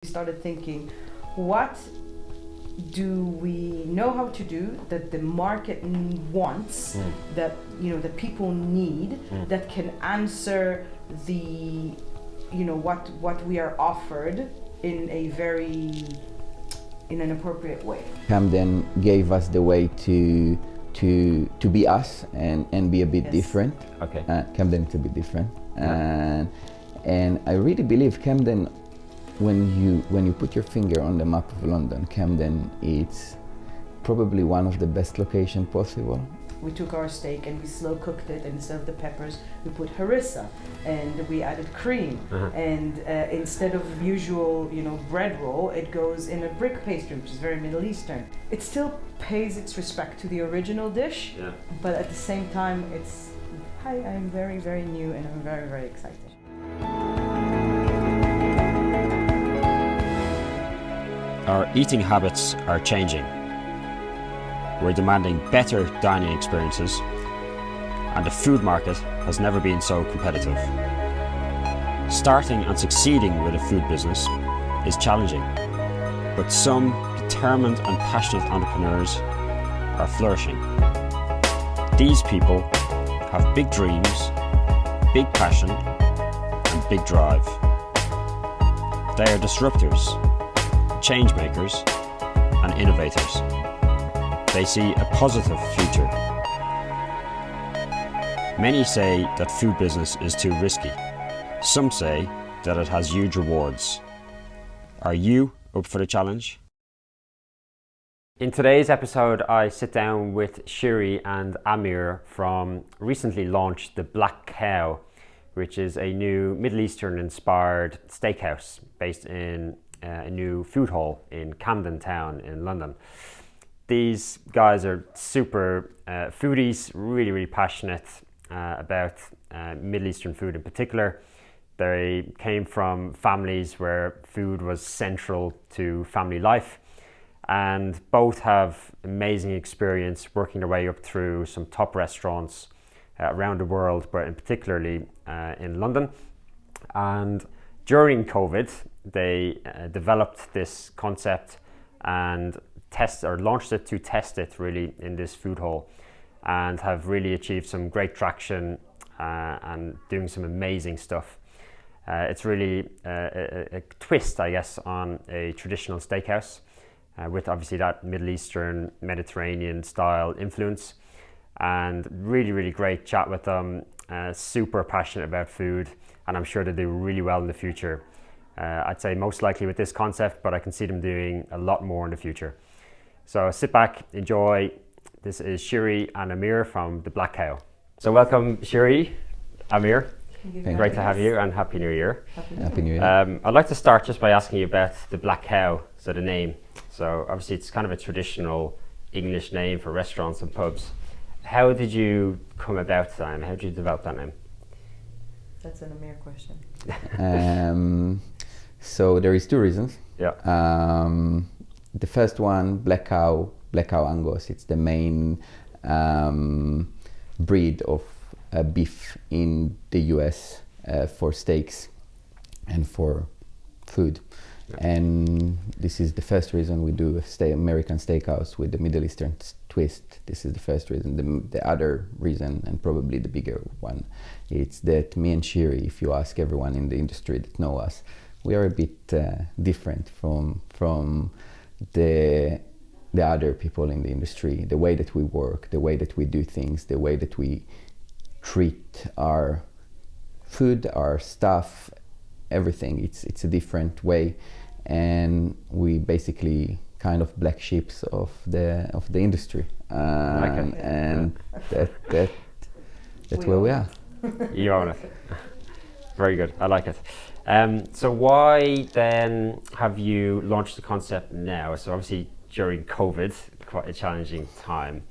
We started thinking, what do we know how to do that the market wants, that that people need, that can answer the what we are offered in an appropriate way. Camden gave us the way to be us and be a bit different. Okay. Camden is a bit different, and I really believe Camden. When you put your finger on the map of London, Camden is probably one of the best locations possible. We took our steak and we slow cooked it, and instead of the peppers, we put harissa, and we added cream. And instead of usual, bread roll, it goes in a brick pastry, which is very Middle Eastern. It still pays its respect to the original dish, but at the same time, it's hi, I'm very, very new, and I'm very, very excited. Our eating habits are changing. We're demanding better dining experiences, and the food market has never been so competitive. Starting and succeeding with a food business is challenging, but some determined and passionate entrepreneurs are flourishing. These people have big dreams, big passion, and big drive. They are disruptors, change makers, and innovators. They see a positive future. Many say that food business is too risky. Some say that it has huge rewards. Are you up for the challenge? In today's episode, I sit down with Shiri and Amir from recently launched The Black Cow, which is a new Middle Eastern inspired steakhouse based in a new food hall in Camden town in London. These guys are super foodies, really, really passionate about Middle Eastern food in particular. They came from families where food was central to family life, and both have amazing experience working their way up through some top restaurants around the world, but in particularly in London. And during COVID, they developed this concept and launched it to test it really in this food hall, and have really achieved some great traction and doing some amazing stuff. It's really a twist, I guess, on a traditional steakhouse with obviously that Middle Eastern, Mediterranean style influence, and really, really great chat with them. Super passionate about food, and I'm sure they do really well in the future. I'd say most likely with this concept, but I can see them doing a lot more in the future. So sit back, enjoy. This is Shiri and Amir from The Black Cow. So welcome, Shiri, Amir. Great to have you, and Happy New Year. Happy New Year. I'd like to start just by asking you about The Black Cow, so the name. So obviously it's kind of a traditional English name for restaurants and pubs. How did you come about that, and how did you develop that name? That's an Amir question. So there is two reasons. Yeah. The first one, Black Cow Angus. It's the main breed of beef in the US for steaks and for food. Yeah. And this is the first reason we do American steakhouse with the Middle Eastern twist. This is the first reason. The other reason, and probably the bigger one, it's that me and Shiri, if you ask everyone in the industry that know us, we are a bit different from the other people in the industry. The way that we work, the way that we do things, the way that we treat our food, our stuff, everything. It's a different way, and we basically kind of black sheeps of the industry, and that's where we are. You own it. Very good. I like it. So why then have you launched the concept now? So obviously during COVID, quite a challenging time.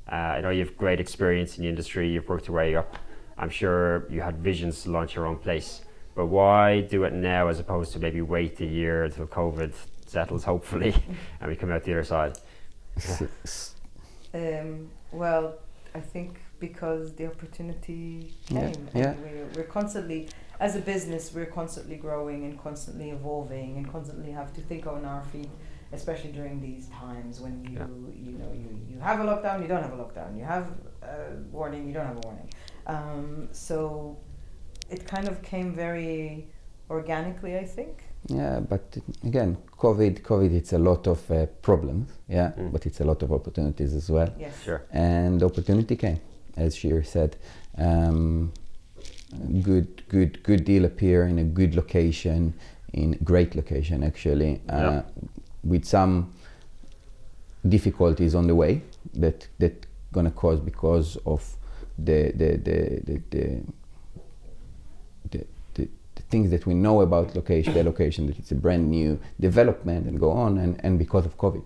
I know you have great experience in the industry. You've worked your way up. I'm sure you had visions to launch your own place. But why do it now as opposed to maybe wait a year until COVID settles, hopefully, and we come out the other side? Well, I think because the opportunity came. Yeah. We're constantly as a business, we're constantly growing and constantly evolving and constantly have to think on our feet, especially during these times when you have a lockdown, you don't have a lockdown, you have a warning, you don't have a warning. So it kind of came very organically, I think. Yeah, but again, COVID, it's a lot of problems, but it's a lot of opportunities as well. Yes. Sure. And opportunity came, as Shiri said. Good deal appear in a good location, in great location actually, with some difficulties on the way that gonna cause because of the things that we know about location, the location, that it's a brand new development and go on, and because of COVID.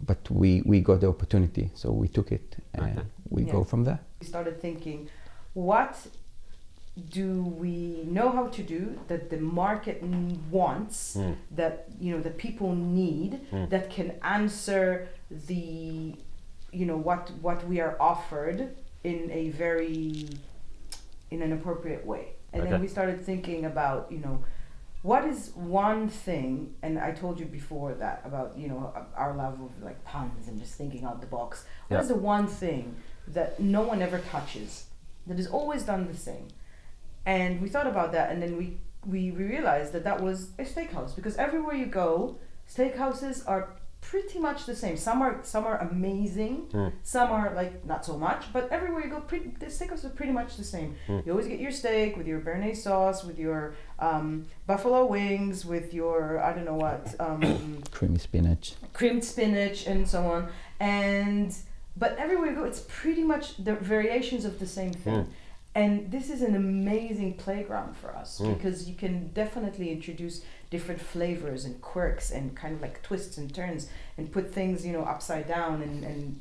But we got the opportunity, so we took it, and we go from there. We started thinking, what do we know how to do that the market wants, that that people need, that can answer the what we are offered in an appropriate way. And then we started thinking about what is one thing, and I told you before that about our love of like puns and just thinking out the box. What is the one thing that no one ever touches, that is always done the same? And we thought about that, and then we realized that was a steakhouse, because everywhere you go, steakhouses are pretty much the same. Some are amazing, some are like not so much, but everywhere you go, the steakhouses are pretty much the same. You always get your steak with your béarnaise sauce, with your buffalo wings, with your I don't know what creamy spinach, creamed spinach, and so on. But everywhere you go, it's pretty much the variations of the same thing. And this is an amazing playground for us, because you can definitely introduce different flavors and quirks and kind of like twists and turns and put things, upside down and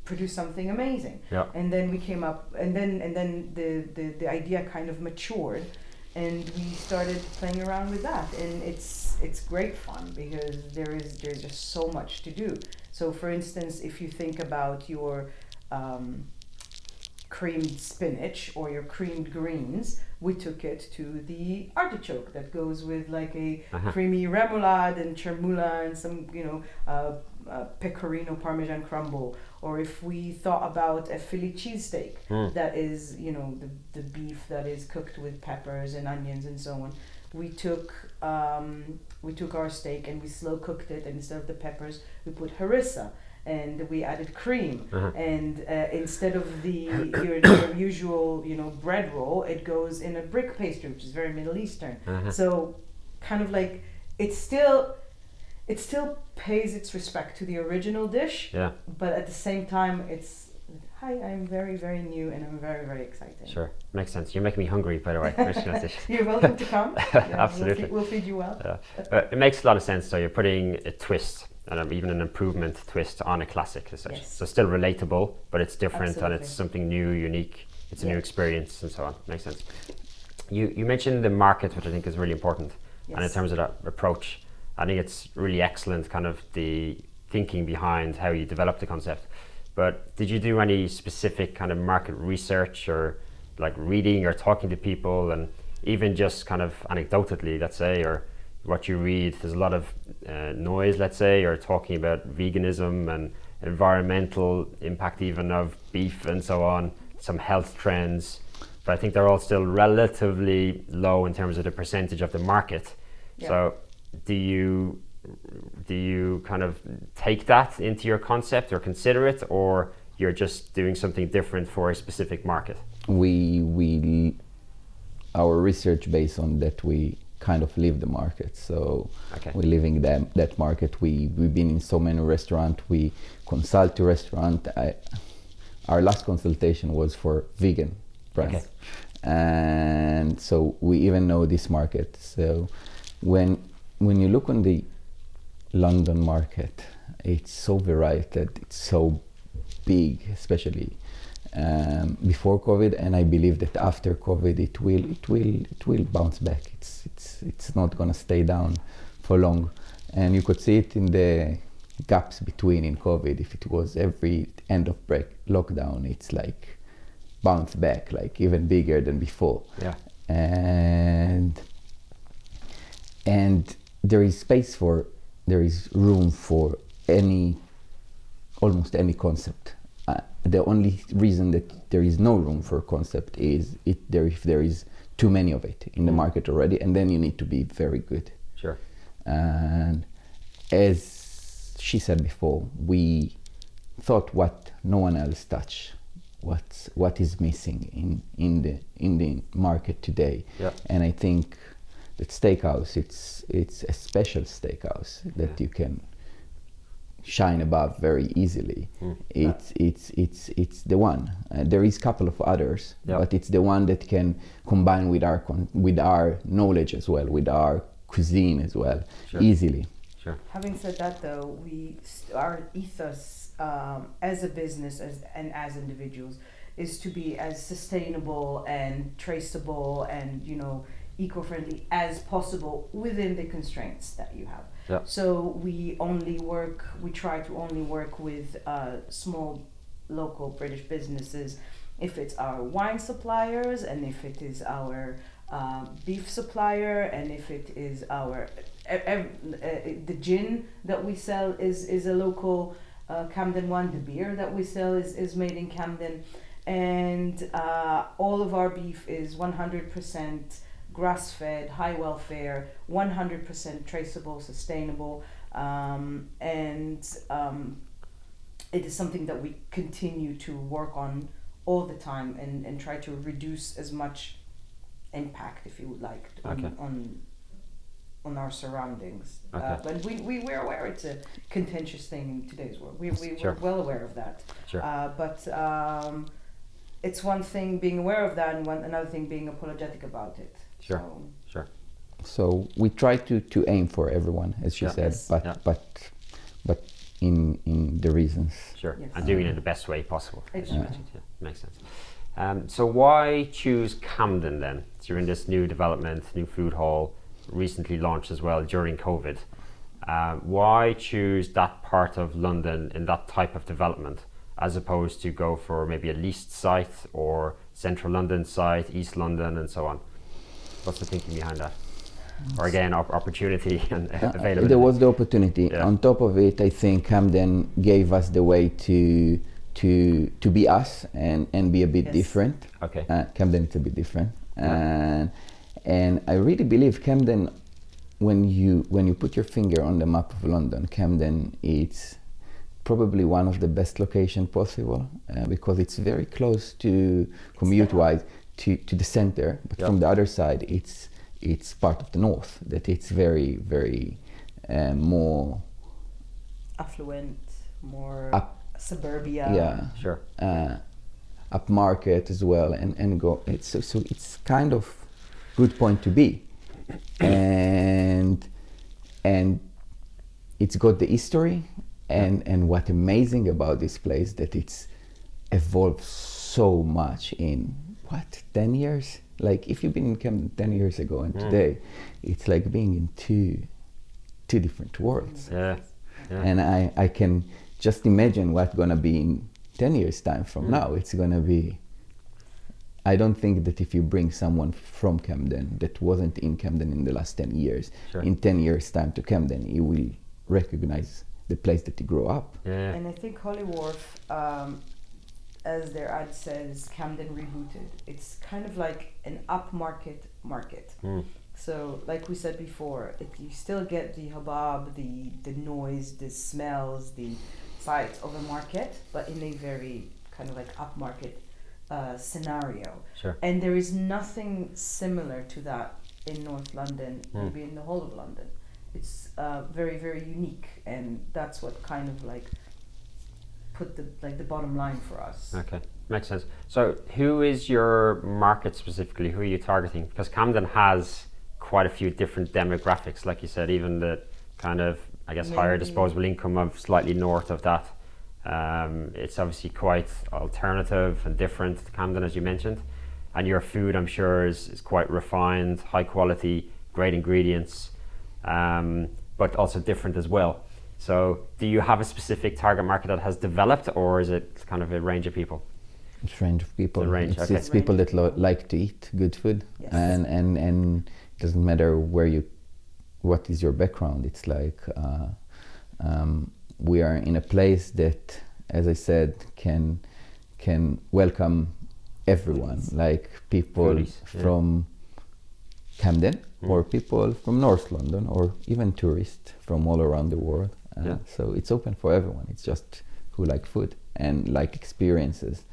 produce something amazing. Yeah. And then we came up, and then the idea kind of matured, and we started playing around with that, and it's great fun because there's just so much to do. So for instance, if you think about your creamed spinach or your creamed greens, we took it to the artichoke that goes with like a creamy remoulade and chermoula and some pecorino parmesan crumble. Or if we thought about a Philly cheesesteak, that is the beef that is cooked with peppers and onions and so on, we took our steak and we slow cooked it, and instead of the peppers we put harissa. And we added cream, and instead of your usual bread roll, it goes in a brick pastry, which is very Middle Eastern. So kind of like it still pays its respect to the original dish, but at the same time it's hi, I'm very, very new and I'm very, very excited. Sure, makes sense. You're making me hungry, by the way. You're welcome to come. Absolutely, we'll feed you well. It makes a lot of sense. So you're putting a twist and even an improvement twist on a classic as such. Yes. So still relatable, but it's different. Absolutely. And it's something new, unique. It's a new experience and so on. Makes sense. You mentioned the market, which I think is really important. Yes. And in terms of that approach, I think it's really excellent, kind of the thinking behind how you develop the concept. But did you do any specific kind of market research, or like reading or talking to people, and even just kind of anecdotally, let's say, or what you read? There's a lot of noise, let's say, or talking about veganism and environmental impact even of beef and so on, some health trends, but I think they're all still relatively low in terms of the percentage of the market. Yeah. So do you kind of take that into your concept or consider it, or you're just doing something different for a specific market? Our research based on that, we kind of live the market, so we're living that market. We've been in so many restaurants, we consult to restaurant. Our last consultation was for vegan brands, and so we even know this market. So when you look on the London market, it's so varied, it's so big, especially before COVID, and I believe that after COVID it will bounce back. It's not gonna stay down for long, and you could see it in the gaps between in COVID. If it was every end of break lockdown, it's like bounce back, like even bigger than before. Yeah. And there is room for almost any concept. The only reason that there is no room for a concept is if there is too many of it in the market already, and then you need to be very good. Sure. And as she said before, we thought what no one else touched, what is missing in the market today. Yeah. And I think that steakhouse, it's a special steakhouse that you can shine above very easily. It's the one. There is a couple of others, but it's the one that can combine with our knowledge as well, with our cuisine as well, easily. Sure. Having said that, though, our ethos as a business and as individuals is to be as sustainable and traceable and eco-friendly as possible within the constraints that you have. Yeah. So we try to only work with small local British businesses if it's our wine suppliers, and if it is our beef supplier, and if it is our the gin that we sell is a local Camden one. The beer that we sell is made in Camden, and all of our beef is 100% grass-fed, high welfare, 100% traceable, sustainable, and it is something that we continue to work on all the time and try to reduce as much impact, if you would like, on our surroundings. Okay. But we're aware it's a contentious thing in today's world. We're well aware of that. Sure. But it's one thing being aware of that, and another thing being apologetic about it. Sure. So. Sure. So we try to aim for everyone, as she said, Yes. but in the reasons. Sure. Yes. And doing it in the best way possible. Exactly. Yeah, makes sense. So why choose Camden then? So you're in this new development, new food hall, recently launched as well during COVID. Why choose that part of London in that type of development, as opposed to go for maybe a leased site or central London site, East London, and so on? What's the thinking behind that? Or again, opportunity and availability? There was the opportunity. Yeah. On top of it, I think Camden gave us the way to be us and be a bit different. Okay. Camden is a bit different, and I really believe Camden, when you put your finger on the map of London, Camden is probably one of the best location possible because it's very close to commute-wise to the center, but from the other side, it's part of the north. That it's very very more Affluent, more suburbia. suburbia. Sure. Upmarket as well, and go. So it's kind of good point to be, and it's got the history, and what amazing about this place that it's evolved so much in 10 years. Like if you've been in Camden 10 years ago and today, it's like being in two different worlds. Yeah. And I can just imagine what's gonna be in 10 years time from now. It's gonna be, I don't think that if you bring someone from Camden that wasn't in Camden in the last 10 years, in 10 years time to Camden, he will recognize the place that he grew up. Yeah. And I think Holly Wharf, as their ad says, Camden rebooted. It's kind of like an upmarket market. So, like we said before, you still get the hubbub, the noise, the smells, the sights of a market, but in a very kind of like upmarket scenario. Sure. And there is nothing similar to that in North London, maybe in the whole of London. It's very, very unique, and that's what kind of like put the bottom line for us. Okay, makes sense. So who is your market specifically? Who are you targeting? Because Camden has quite a few different demographics, like you said, even the kind of, I guess, higher disposable income of slightly north of that. It's obviously quite alternative and different to Camden, as you mentioned. And your food, I'm sure, is quite refined, high quality, great ingredients, but also different as well. So do you have a specific target market that has developed, or is it kind of a range of people? It's range of people. The range, It's, okay. it's people that like to eat good food, Yes. and it doesn't matter what is your background. It's like we are in a place that, as I said, can welcome everyone, like people Foodies, yeah. from Camden or people from North London or even tourists from all around the world. Yeah. So it's open for everyone. It's just who like food and like experiences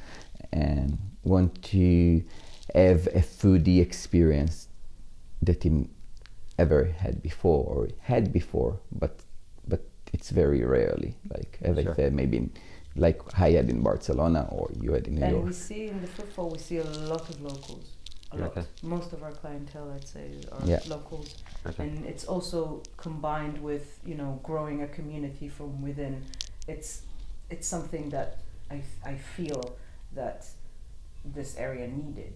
and want to have a foodie experience that he ever had before, but it's very rarely, like as I said, maybe like I had in Barcelona or you had in New York. And we see in the footfall, we see a lot of locals. A lot. Okay. Most of our clientele, I'd say, are locals. Okay. And it's also combined with, growing a community from within. It's something that I feel that this area needed.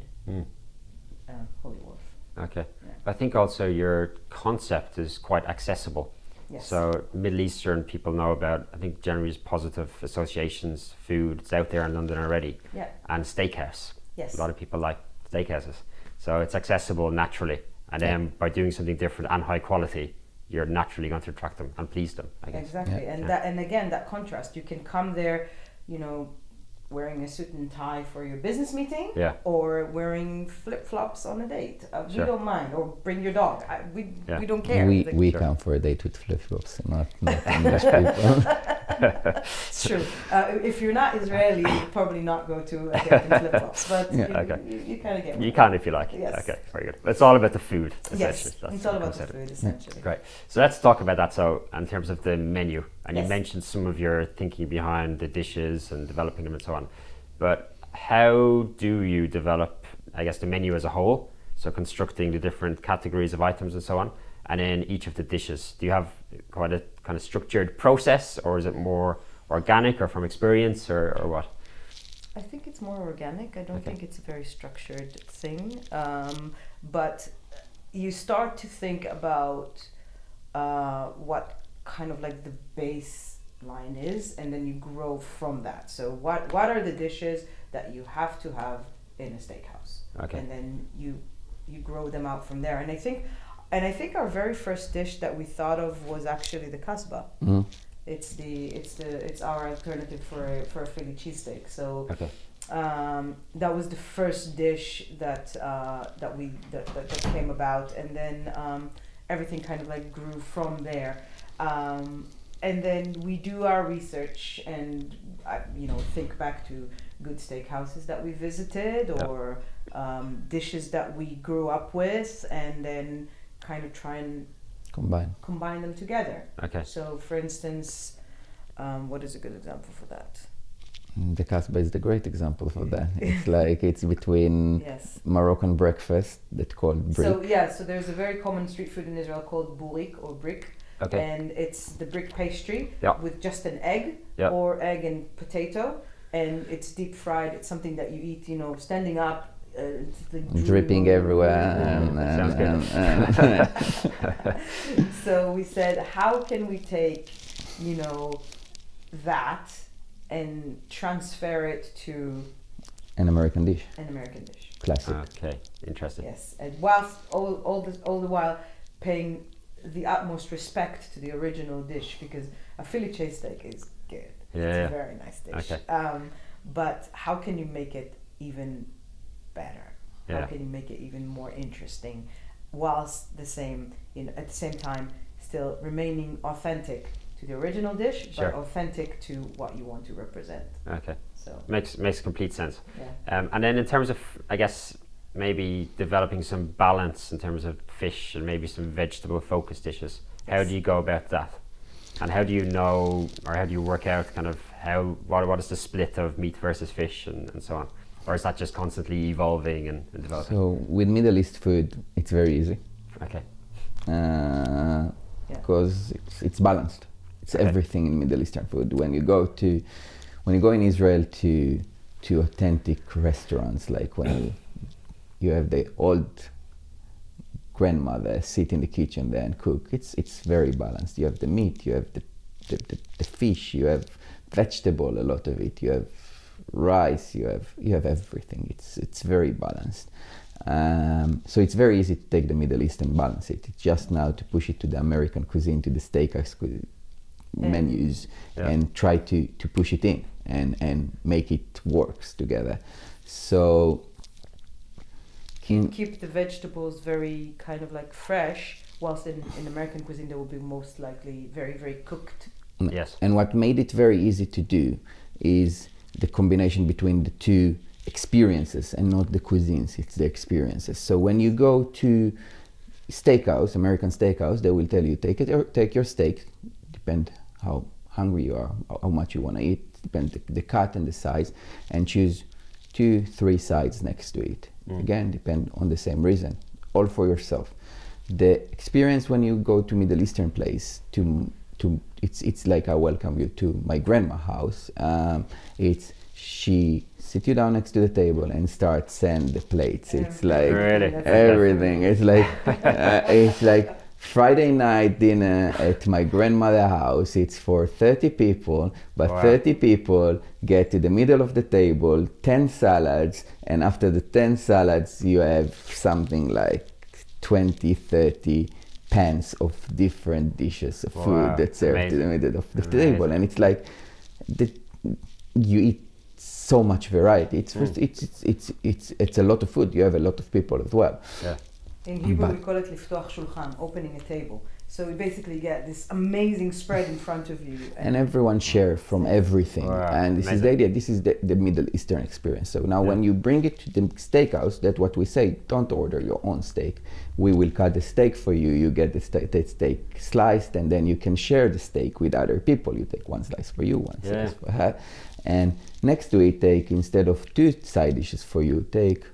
Holy Wharf. Okay. Yeah. I think also your concept is quite accessible. Yes. So Middle Eastern people know about, I think generally is positive associations, food, it's out there in London already. Yeah. And steakhouse. Yes. A lot of people like steakhouses. So it's accessible naturally. And then by doing something different and high quality, you're naturally going to attract them and please them, I guess. Exactly. Yeah. And again, that contrast, you can come there, wearing a suit and tie for your business meeting, or wearing flip-flops on a date. We don't mind, or bring your dog. We don't care. We come for a date with flip-flops, not English people. It's true. If you're not Israeli, you'd probably not go to a date in flip-flops, but you kind of get You can if you like. Yes. Okay, very good. It's all about the food, essentially. Yes, That's it's all about the concept. food, essentially. Great. So let's talk about that. So in terms of the menu, and you Yes. mentioned some of your thinking behind the dishes and developing them and so on. But how do you develop, I guess, the menu as a whole? So constructing the different categories of items and so on, and then each of the dishes. Do you have quite a kind of structured process, or is it more organic or from experience, or what? I think it's more organic. I don't think it's a very structured thing. But you start to think about what kind of like the baseline is, and then you grow from that. So what are the dishes that you have to have in a steakhouse? Okay. And then you grow them out from there. And I think our very first dish that we thought of was actually the kasbah. It's our alternative for a Philly cheesesteak. So that was the first dish that came about, and then everything kind of like grew from there. And then we do our research and think back to good steakhouses that we visited or dishes that we grew up with, and then kind of try and combine them together. Okay. So, for instance, what is a good example for that? The kasbah is the great example for that. It's like it's between Moroccan breakfast that's called brick. So there's a very common street food in Israel called burik or brick. Okay. And it's the brick pastry with just an egg or egg and potato, and it's deep fried. It's something that you eat, standing up. Dripping everywhere. Sounds good. So we said, how can we take, that and transfer it to an American dish. Classic. Okay, interesting. Yes, and whilst all the while paying the utmost respect to the original dish, because a Philly cheesesteak is good. It's a very nice dish. Okay. But how can you make it even better? Yeah. How can you make it even more interesting, whilst at the same time still remaining authentic to the original dish, but authentic to what you want to represent? Okay. So makes complete sense. Yeah. And then in terms of, I guess, maybe developing some balance in terms of fish and maybe some vegetable focused dishes. How do you go about that? And how do you know, or how do you work out kind of what is the split of meat versus fish and so on? Or is that just constantly evolving and developing? So with Middle East food, it's very easy. Okay. Because it's balanced. It's everything in Middle Eastern food. When you go in Israel to authentic restaurants, like when you have the old grandmother sit in the kitchen there and cook, it's very balanced. You have the meat, you have the fish, you have vegetable, a lot of it, you have rice, you have everything. It's very balanced. So it's very easy to take the Middle East and balance it. It's just now to push it to the American cuisine, to the steakhouse menus, and try to push it in and make it works together. So keep the vegetables very kind of like fresh, whilst in American cuisine they will be most likely very, very cooked. Yes. And what made it very easy to do is the combination between the two experiences, and not the cuisines, it's the experiences. So when you go to steakhouse, American steakhouse, they will tell you take your steak, depend how hungry you are, how much you want to eat, depend the cut and the size, and choose 2-3 sides next to it. Again, depend on the same reason, all for yourself. The experience when you go to Middle Eastern place, it's like I welcome you to my grandma's house. She sit you down next to the table and start send the plates. It's like everything. It's like it's like Friday night dinner at my grandmother's house. It's for 30 people, but 30 people get to the middle of the table, 10 salads, and after the 10 salads you have something like 20-30 pans of different dishes of food that's served to the middle of the table, and it's like you eat so much variety. It's a lot of food. You have a lot of people as well. Yeah. In Hebrew we call it liftoach shulchan, opening a table. So we basically get this amazing spread in front of you, and everyone share from everything. And this is the idea. This is the Middle Eastern experience. So now when you bring it to the steakhouse, that's what we say, don't order your own steak. We will cut the steak for you. You get the steak sliced, and then you can share the steak with other people. You take one slice for you, one slice for her. And next to it, take, instead of 2 side dishes for you, take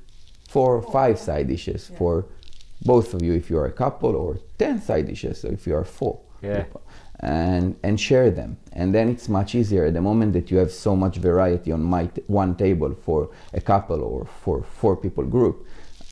4 or 5 side dishes for both of you if you're a couple, or 10 side dishes if you are 4 people, and share them. And then it's much easier at the moment that you have so much variety on one table for a couple or for 4 people group.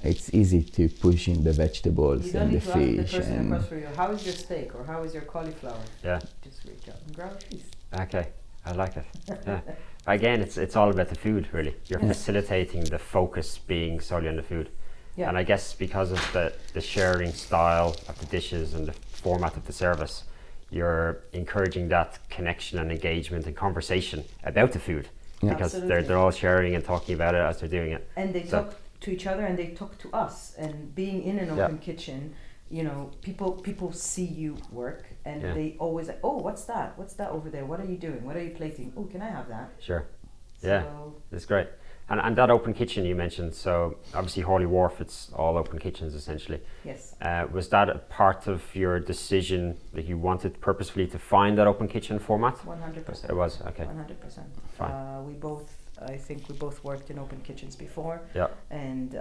It's easy to push in the vegetables and the fish. You don't need to ask the person across from you, how is your steak or how is your cauliflower? Yeah. Just reach out and grab a piece. Okay, I like it. Yeah. Again, it's all about the food, really. You're facilitating the focus being solely on the food. Yeah. And I guess because of the sharing style of the dishes and the format of the service, you're encouraging that connection and engagement and conversation about the food, because they're all sharing and talking about it as they're doing it. And they talk to each other and they talk to us. And being in an open kitchen, you know, people see you work, and they always like, oh, what's that? What's that over there? What are you doing? What are you plating? Oh, can I have that? Sure. Yeah, that's great. And that open kitchen you mentioned, so obviously Hawley Wharf, it's all open kitchens essentially. Yes. Was that a part of your decision that you wanted purposefully to find that open kitchen format? 100%. It was, okay. 100%. Fine. I think we both worked in open kitchens before. Yeah. And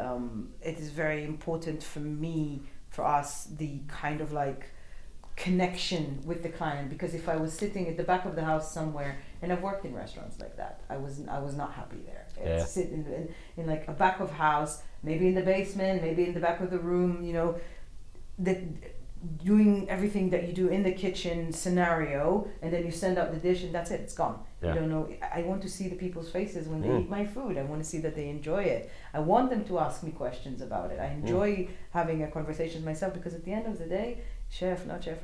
it is very important for us, the kind of like connection with the client, because if I was sitting at the back of the house somewhere, and I've worked in restaurants like that, I was not happy there. Sit in like a back of house, maybe in the basement, maybe in the back of the room, you know, doing everything that you do in the kitchen scenario, and then you send out the dish and that's it, it's gone. You don't know. I want to see the people's faces when they eat my food. I want to see that they enjoy it. I want them to ask me questions about it. I enjoy having a conversation myself, because at the end of the day, chef, not chef,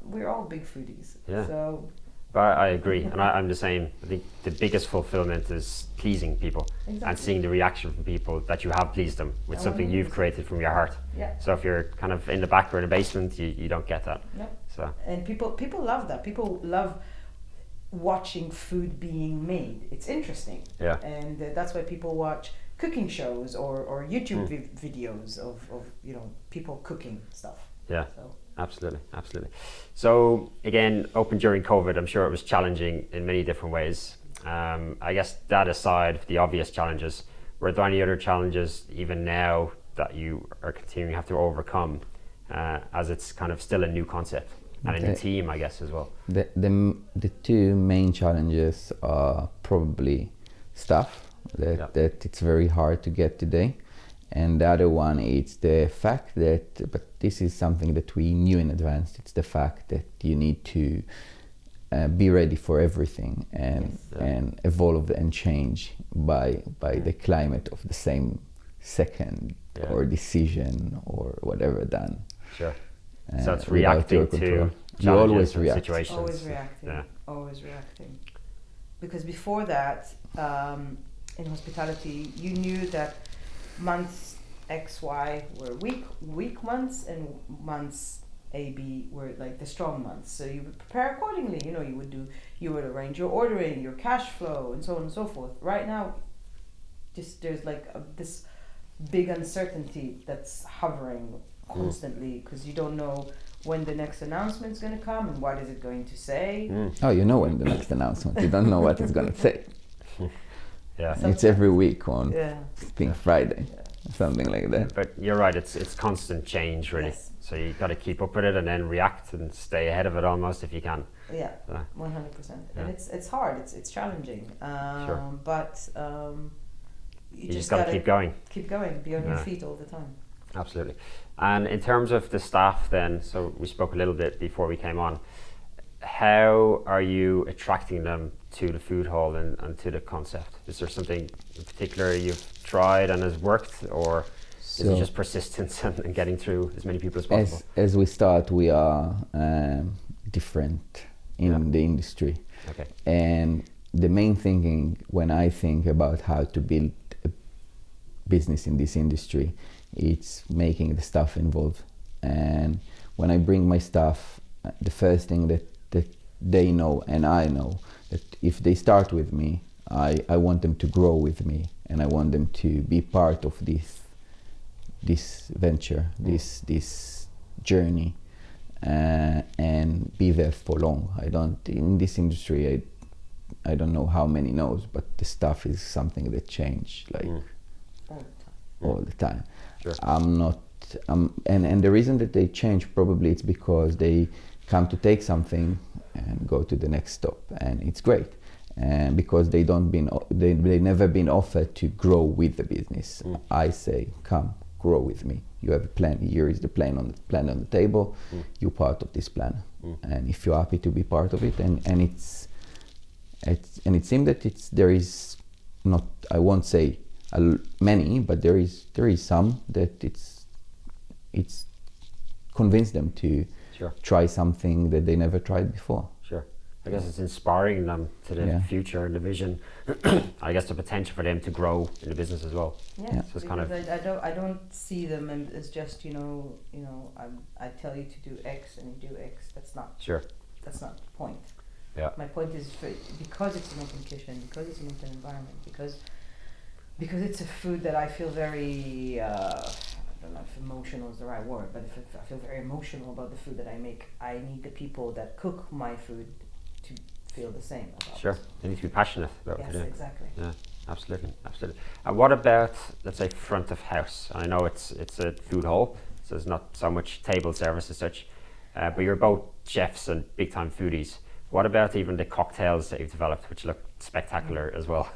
we're all big foodies. So. But I agree, and I'm the same. I think the biggest fulfillment is pleasing people and seeing the reaction from people that you have pleased them with something you've created from your heart. Yeah. So if you're kind of in the back or in the basement, you don't get that. No. So. And people love that. People love watching food being made. It's interesting. Yeah. And that's why people watch cooking shows or YouTube videos of you know, people cooking stuff. Yeah. So. Absolutely. So again, open during COVID, I'm sure it was challenging in many different ways. I guess that aside, the obvious challenges, were there any other challenges even now that you are continuing to have to overcome, as it's kind of still a new concept and a new team, I guess, as well? The 2 main challenges are probably staff, that it's very hard to get today. And the other one is the fact that, but this is something that we knew in advance, it's the fact that you need to be ready for everything and evolve and change by the climate of the same second or decision or whatever done. Sure. So it's reacting to you always and react. situations. Always reacting. Yeah. Always reacting. Because before that, in hospitality, you knew that months X, Y were weak months, and months A, B were like the strong months. So you would prepare accordingly. You know, you would arrange your ordering, your cash flow, and so on and so forth. Right now, just there's like this big uncertainty that's hovering constantly, because you don't know when the next announcement's going to come and what is it going to say. Oh, you know when the next announcement. You don't know what it's going to say. Yeah. It's every week on Friday, Yeah. something like that. But you're right, it's constant change, really. Yes. So you got to keep up with it and then react and stay ahead of it almost if you can. Yeah, 100%. And it's hard, it's challenging. But you just got to keep going. Keep going, be on your feet all the time. Absolutely. And in terms of the staff then, so we spoke a little bit before we came on, how are you attracting them to the food hall and to the concept? Is there something in particular you've tried and has worked, or is it just persistence and getting through as many people as possible? As we start, we are different in the industry. Okay. And the main thinking when I think about how to build a business in this industry, it's making the staff involved. And when I bring my staff, the first thing that they know and I know, that if they start with me, I want them to grow with me, and I want them to be part of this venture, this journey, and be there for long. In this industry, I don't know how many knows, but the staff is something that change all the time. Sure. And the reason that they change, probably it's because they come to take something and go to the next stop, and it's great. And because they never been offered to grow with the business. I say, come, grow with me. You have a plan. Here is the plan on the table. You're part of this plan, and if you're happy to be part of it, and it seems that there is not, I won't say many, but there is some that it's convinced them to try something that they never tried before. Sure. I guess it's inspiring them to the future and the vision. I guess the potential for them to grow in the business as well. Yeah, so it's because I don't see them as just I tell you to do X and you do X. That's not That's not the point. Yeah. My point is because it's an open kitchen, because it's an open environment, because it's a food that I feel very I don't know if emotional is the right word, but if I feel very emotional about the food that I make, I need the people that cook my food to feel the same about it. They need to be passionate about yes, what they're doing. Exactly. Yeah, absolutely. And what about, let's say, front of house? I know it's a food hall, so there's not so much table service as such, but you're both chefs and big time foodies. What about even the cocktails that you've developed, which look spectacular as well,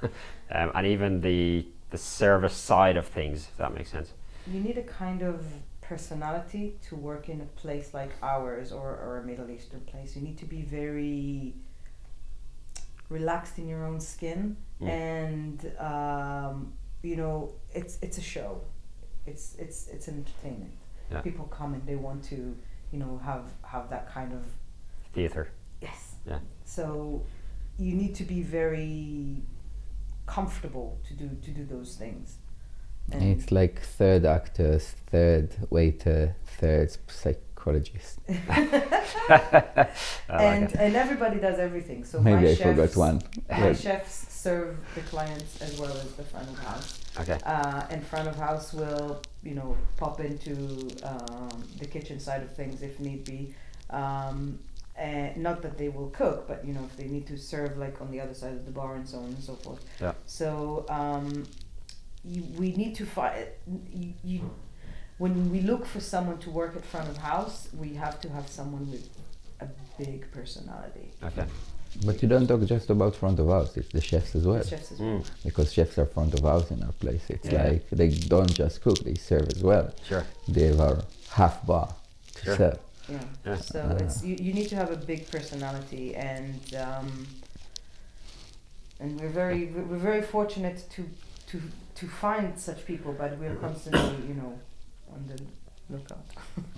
and even the service side of things, if that makes sense? You need a kind of personality to work in a place like ours or a Middle Eastern place. You need to be very relaxed in your own skin, and it's a show. It's entertainment. Yeah. People come and they want to have that kind of theater. Yes. Yeah. So you need to be very comfortable to do those things. And it's like third actors, third waiter, third psychologist. And everybody does everything. So maybe my I forgot one. My chefs serve the clients as well as the front of house. Okay. And front of house will pop into the kitchen side of things if need be. Not that they will cook, but if they need to serve like on the other side of the bar and so on and so forth. Yeah. So we need to find when we look for someone to work at front of house, we have to have someone with a big personality. Okay. But you don't talk just about front of house, it's the chefs as well. The chefs as well. Because chefs are front of house in our place. It's like they don't just cook, they serve as well. Sure. They have our half bar to serve. Yeah. So it's you need to have a big personality, and we're very fortunate to find such people, but we're constantly on the lookout.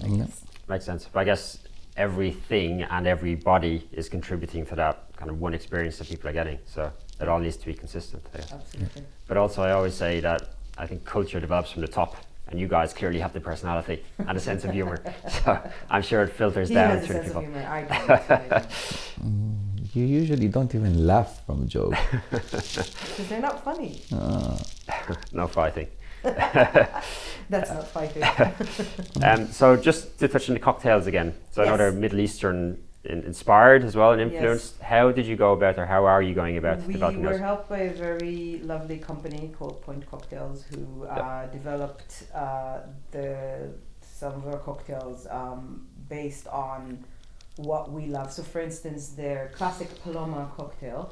I guess. Makes sense. But I guess everything and everybody is contributing to that kind of one experience that people are getting. So it all needs to be consistent. Yeah. Absolutely. But also, I always say that I think culture develops from the top, and you guys clearly have the personality and a sense of humor. So I'm sure it filters down through the people. He has a sense of humor. I don't. You usually don't even laugh from jokes. Because they're not funny. No fighting. That's not fighting. So just to touch on the cocktails again. So I know Yes. they're Middle Eastern inspired as well and influenced. Yes. How did you go about, or how are you going about developing We were those? helped by a very lovely company called Point Cocktails, who developed some of our cocktails based on what we love. So for instance, their classic Paloma cocktail,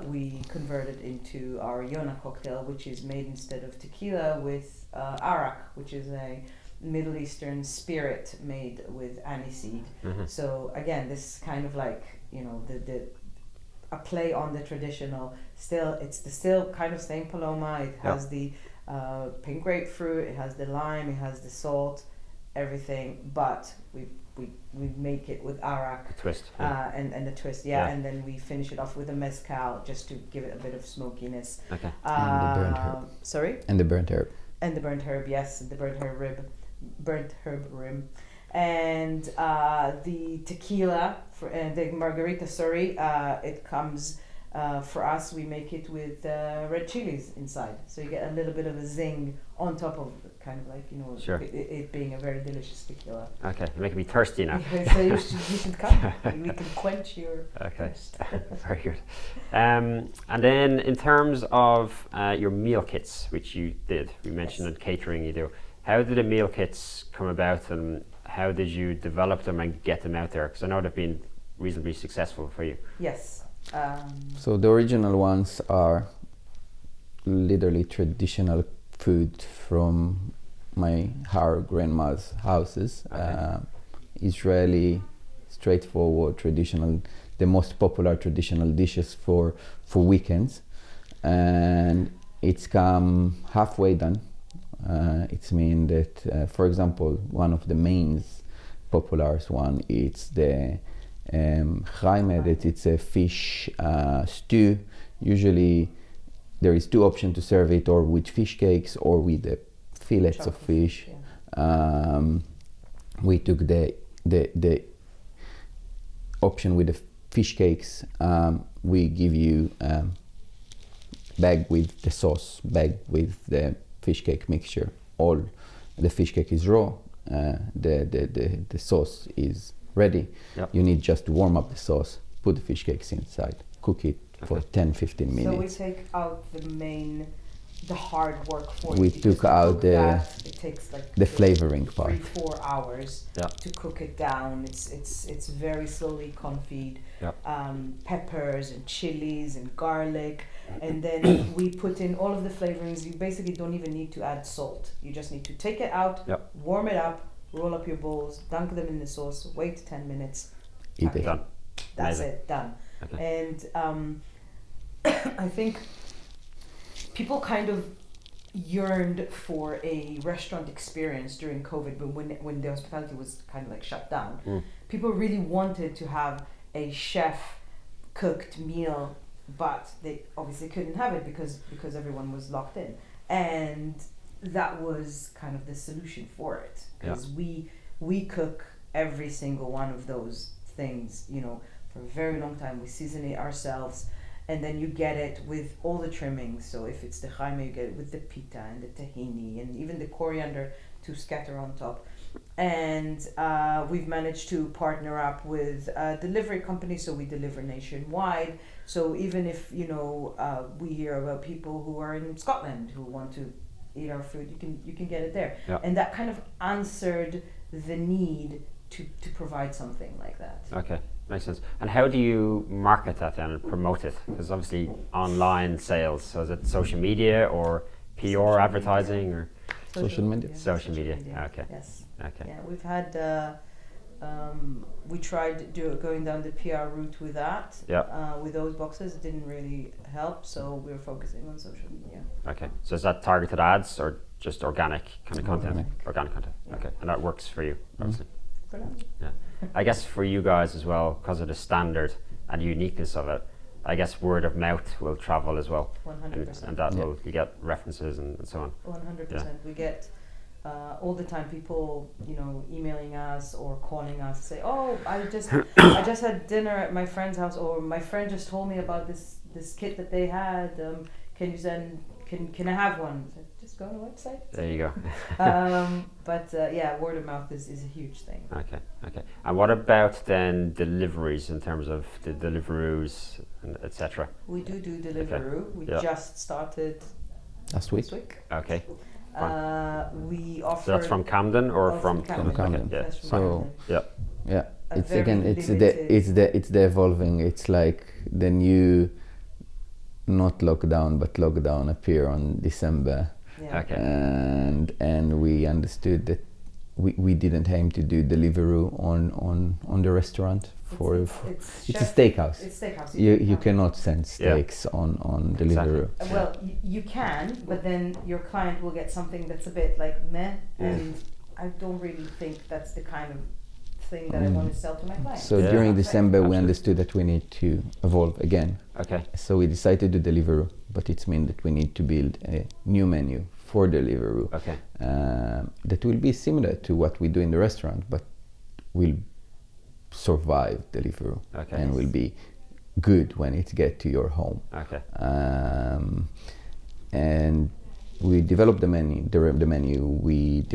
we converted into our Yona cocktail, which is made instead of tequila with arak, which is a Middle Eastern spirit made with aniseed. So again, this kind of like a play on the traditional. It's still kind of same Paloma. It has the pink grapefruit, it has the lime, it has the salt, everything, but we make it with arak, A twist. and the twist, and then we finish it off with a mezcal just to give it a bit of smokiness. Okay. And the burnt herb. Sorry? And the burnt herb. And the burnt herb, yes, the burnt herb rim. And the tequila, the margarita, it comes, for us, we make it with red chilies inside. So you get a little bit of a zing on top of kind of like, Sure. it being a very delicious tequila. Okay, you're making me thirsty now. So you should come. We can quench your thirst. Very good. And then in terms of your meal kits, which you did, we mentioned in catering you do. How did the meal kits come about, and how did you develop them and get them out there? Because I know they've been reasonably successful for you. Yes. So the original ones are literally traditional food from our grandma's houses. Israeli, straightforward, traditional, the most popular traditional dishes for weekends, and it's come halfway done. It's mean that, for example, one of the main popular one, it's the chaime, that it's a fish stew. Usually there is two options to serve it, or with fish cakes or with the fillets of fish. We took the option with the fish cakes. We give you bag with the sauce, bag with the fish cake mixture. All the fish cake is raw. The sauce is ready. You need just to warm up the sauce, put the fish cakes inside, cook it for 10-15 minutes. So we take out the hard work for we it. took out it takes like the flavoring part. 3-4 hours to cook it down. It's very slowly confit. Peppers and chilies and garlic, and then we put in all of the flavorings. You basically don't even need to add salt. You just need to take it out, warm it up, roll up your bowls, dunk them in the sauce, wait 10 minutes. Eat it. Done. That's Amazing. it, done. Okay. And I think people kind of yearned for a restaurant experience during COVID, but when the hospitality was kind of like shut down, people really wanted to have a chef cooked meal, but they obviously couldn't have it because everyone was locked in, and that was kind of the solution for it, because we cook every single one of those things for a very long time. We season it ourselves, and then you get it with all the trimmings. So if it's the chaime, you get it with the pita and the tahini and even the coriander to scatter on top. And we've managed to partner up with a delivery company, so we deliver nationwide. So even if we hear about people who are in Scotland who want to eat our food, you can get it there. And that kind of answered the need to provide something like that. Okay, makes sense. And how do you market that then and promote it? Because obviously online sales, so is it social media or PR advertising or social media? Social media. Okay. Yes. Okay. Yeah, we've had We tried going down the PR route with that. Yeah. With those boxes, it didn't really help, so we were focusing on social media. Okay, so is that targeted ads or just organic kind of content? Organic content. Yeah. Okay, and that works for you, obviously. For now. Yeah, I guess for you guys as well, because of the standard and uniqueness of it, I guess word of mouth will travel as well. 100%. And that will, you get references and so on. 100%. Yeah. We get all the time people, emailing us or calling us, say, "Oh, I just had dinner at my friend's house," or "My friend just told me about this kit that they had. Can you send? Can I have one?" So just go on the website. There you go. But yeah, word of mouth is a huge thing. Okay. And what about then deliveries in terms of the Deliveroos and etc.? We do Deliveroo. We just started last week. this week. Okay. We offer. So that's from Camden or from Camden? Camden. Okay, yeah. That's from So Camden. yeah, A it's very again, limited- it's the evolving. It's like the new, not lockdown, but lockdown appear on December, Yeah. Okay. and we understood that we didn't aim to do Deliveroo on the restaurant It's it's a chef- steakhouse. It's steakhouse. You cannot send steaks on Deliveroo. Well, you can, but then your client will get something that's a bit like meh, and I don't really think that's the kind of thing that I want to sell to my clients. So Yeah. during Okay. December, we Absolutely. understood that we need to evolve again. Okay. So we decided to Deliveroo, but it means that we need to build a new menu for Deliveroo Okay. that will be similar to what we do in the restaurant, but will survive Deliveroo Okay. and will be good when it gets to your home. Okay. And we develop the menu. We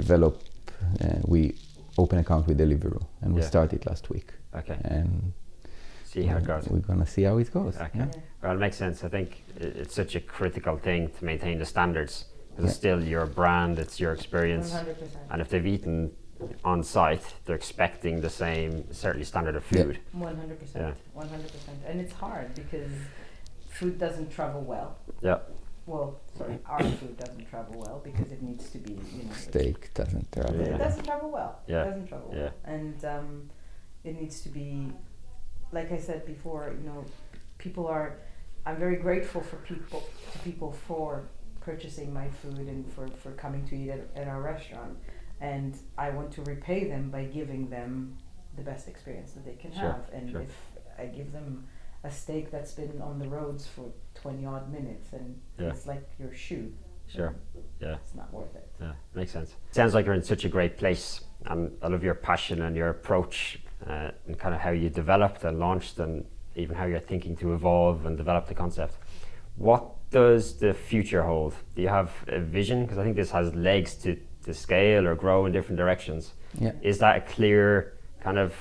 open account with Deliveroo, and we Yeah. started last week. Okay. And See how it goes. we're gonna see how it goes. Okay. Yeah. Well, it makes sense. I think it's such a critical thing to maintain the standards because it's still your brand, it's your experience, 100%. and if they've eaten on site, they're expecting the same, certainly standard of Yeah. food. 100%. Yeah. 100%. And it's hard because food doesn't travel well. Yeah. Well, sorry, our food doesn't travel well because it needs to be, Steak doesn't travel. It Yeah. doesn't travel well. Yeah. It doesn't travel Yeah. well. And it needs to be, like I said before, people are, I'm very grateful to people for purchasing my food and for coming to eat at our restaurant. And I want to repay them by giving them the best experience that they can Sure, have. And sure. if I give them a steak that's been on the roads for 20 odd minutes and Yeah. it's like your shoe, Sure. Yeah. it's not worth it. Yeah. Makes sense. Sounds like you're in such a great place, and I love your passion and your approach, and kind of how you developed and launched, and even how you're thinking to evolve and develop the concept. What does the future hold? Do you have a vision? Because I think this has legs to scale or grow in different directions. Yeah. Is that a clear kind of,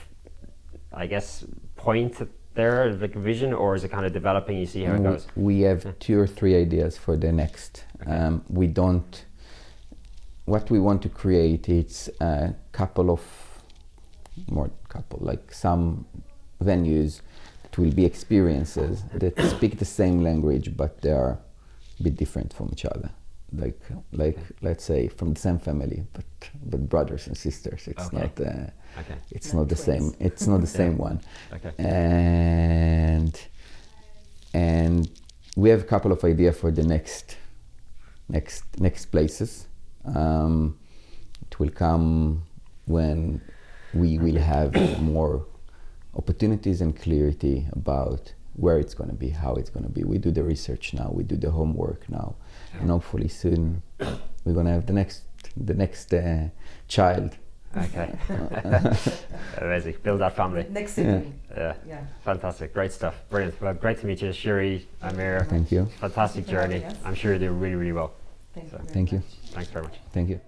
I guess, point there, like a vision, or is it kind of developing? You see how it goes. We have 2 or 3 ideas for the next. Okay. We don't. What we want to create is a couple, like some venues that will be experiences that speak the same language, but they are a bit different from each other. Like let's say from the same family, but brothers and sisters. It's Okay. not. Okay. It's Not not the twins. same. It's not the same one. Okay. And we have a couple of ideas for the next places. It will come when we will have more opportunities and clarity about where it's going to be, how it's going to be. We do the research now. We do the homework now, and hopefully soon we're going to have the next child. Okay. Amazing. Build that family. Next sibling. Yeah. Yeah. Fantastic. Great stuff. Brilliant. Well, great to meet you, Shiri, Amir. Thank you. Fantastic Thank you for journey. having us. I'm sure you do really, really well. Thank you. Thank you. very much. Thanks very much. Thank you.